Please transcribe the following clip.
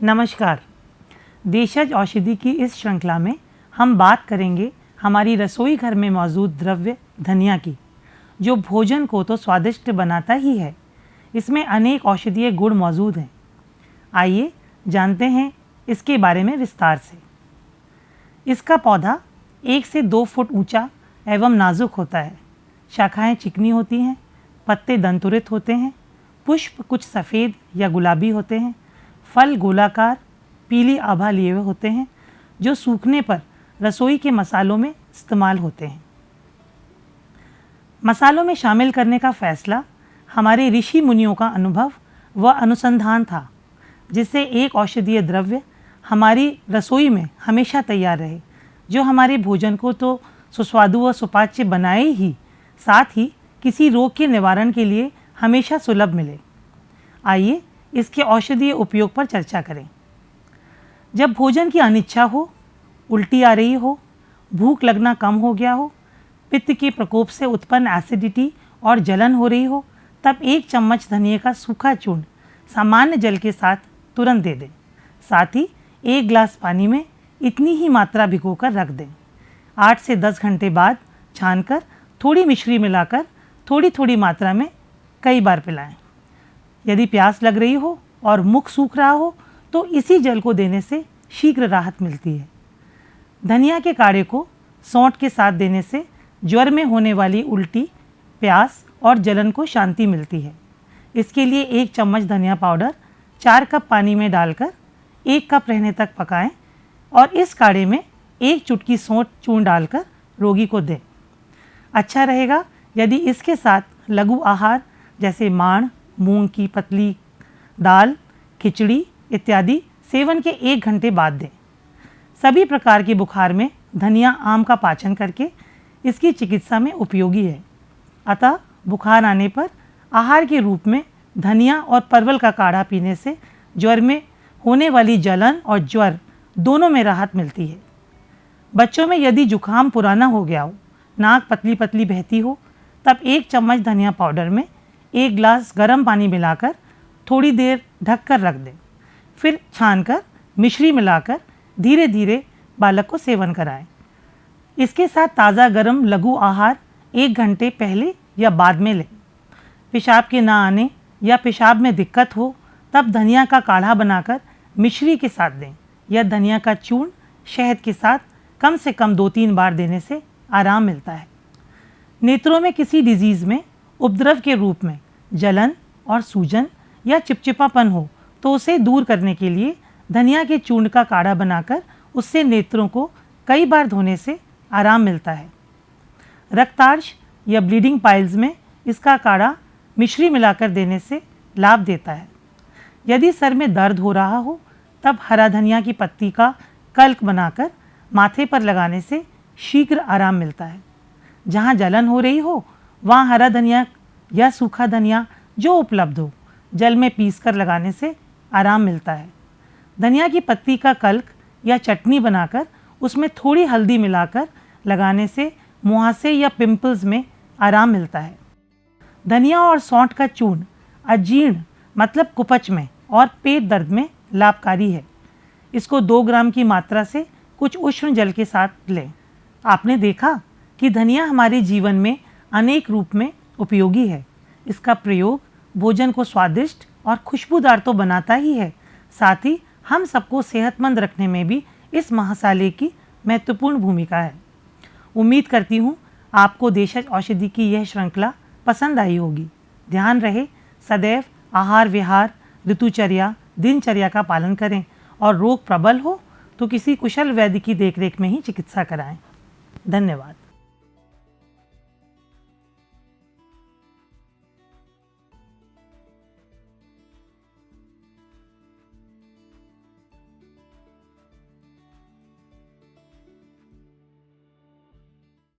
नमस्कार। देशज औषधि की इस श्रृंखला में हम बात करेंगे हमारी रसोई घर में मौजूद द्रव्य धनिया की, जो भोजन को तो स्वादिष्ट बनाता ही है, इसमें अनेक औषधीय गुण मौजूद हैं। आइए जानते हैं इसके बारे में विस्तार से। इसका पौधा 1 से 2 फुट ऊंचा एवं नाजुक होता है। शाखाएं चिकनी होती हैं, पत्ते दंतुरित होते हैं, पुष्प कुछ सफ़ेद या गुलाबी होते हैं, फल गोलाकार पीली आभा लिए हुए होते हैं, जो सूखने पर रसोई के मसालों में इस्तेमाल होते हैं। मसालों में शामिल करने का फैसला हमारे ऋषि मुनियों का अनुभव व अनुसंधान था, जिससे एक औषधीय द्रव्य हमारी रसोई में हमेशा तैयार रहे, जो हमारे भोजन को तो सुस्वादु व सुपाच्य बनाए ही, साथ ही किसी रोग के निवारण के लिए हमेशा सुलभ मिले। आइए इसके औषधीय उपयोग पर चर्चा करें। जब भोजन की अनिच्छा हो, उल्टी आ रही हो, भूख लगना कम हो गया हो, पित्त के प्रकोप से उत्पन्न एसिडिटी और जलन हो रही हो, तब 1 चम्मच धनिया का सूखा चूर्ण सामान्य जल के साथ तुरंत दे दें। साथ ही 1 गिलास पानी में इतनी ही मात्रा भिगोकर रख दें। 8 से 10 घंटे बाद छानकर थोड़ी मिश्री मिलाकर थोड़ी थोड़ी मात्रा में कई बार पिलाएं। यदि प्यास लग रही हो और मुख सूख रहा हो तो इसी जल को देने से शीघ्र राहत मिलती है। धनिया के काढ़े को सौंठ के साथ देने से ज्वर में होने वाली उल्टी, प्यास और जलन को शांति मिलती है। इसके लिए 1 चम्मच धनिया पाउडर 4 कप पानी में डालकर 1 कप रहने तक पकाएं और इस काढ़े में 1 चुटकी सौंठ चूर्ण डालकर रोगी को दें। अच्छा रहेगा यदि इसके साथ लघु आहार जैसे मांड, मूंग की पतली दाल, खिचड़ी इत्यादि सेवन के 1 घंटे बाद दें। सभी प्रकार के बुखार में धनिया आम का पाचन करके इसकी चिकित्सा में उपयोगी है। अतः बुखार आने पर आहार के रूप में धनिया और परवल का काढ़ा पीने से ज्वर में होने वाली जलन और ज्वर दोनों में राहत मिलती है। बच्चों में यदि जुखाम पुराना हो गया हो, नाक पतली पतली बहती हो, तब 1 चम्मच धनिया पाउडर में 1 गिलास गर्म पानी मिलाकर थोड़ी देर ढककर रख दें। फिर छानकर मिश्री मिलाकर धीरे धीरे बालक को सेवन कराएं। इसके साथ ताज़ा गर्म लघु आहार 1 घंटे पहले या बाद में लें। पेशाब के ना आने या पेशाब में दिक्कत हो तब धनिया का काढ़ा बनाकर मिश्री के साथ दें या धनिया का चूर्ण शहद के साथ कम से कम 2-3 बार देने से आराम मिलता है। नेत्रों में किसी डिजीज़ में उपद्रव के रूप में जलन और सूजन या चिपचिपापन हो तो उसे दूर करने के लिए धनिया के चूर्ण का काढ़ा बनाकर उससे नेत्रों को कई बार धोने से आराम मिलता है। रक्तार्श या ब्लीडिंग पाइल्स में इसका काढ़ा मिश्री मिलाकर देने से लाभ देता है। यदि सर में दर्द हो रहा हो तब हरा धनिया की पत्ती का कल्क बनाकर माथे पर लगाने से शीघ्र आराम मिलता है। जहाँ जलन हो रही हो वहाँ हरा धनिया या सूखा धनिया जो उपलब्ध हो, जल में पीसकर लगाने से आराम मिलता है। धनिया की पत्ती का कल्क या चटनी बनाकर उसमें थोड़ी हल्दी मिलाकर लगाने से मुहासे या पिंपल्स में आराम मिलता है। धनिया और सौंठ का चूर्ण अजीर्ण मतलब कुपच में और पेट दर्द में लाभकारी है। इसको 2 ग्राम की मात्रा से कुछ उष्ण जल के साथ लें। आपने देखा कि धनिया हमारे जीवन में अनेक रूप में उपयोगी है। इसका प्रयोग भोजन को स्वादिष्ट और खुशबूदार तो बनाता ही है, साथ ही हम सबको सेहतमंद रखने में भी इस मसाले की महत्वपूर्ण भूमिका है। उम्मीद करती हूँ आपको देशज औषधि की यह श्रृंखला पसंद आई होगी। ध्यान रहे सदैव आहार विहार, ऋतुचर्या, दिनचर्या का पालन करें और रोग प्रबल हो तो किसी कुशल वैद्य की देखरेख में ही चिकित्सा कराएं। धन्यवाद।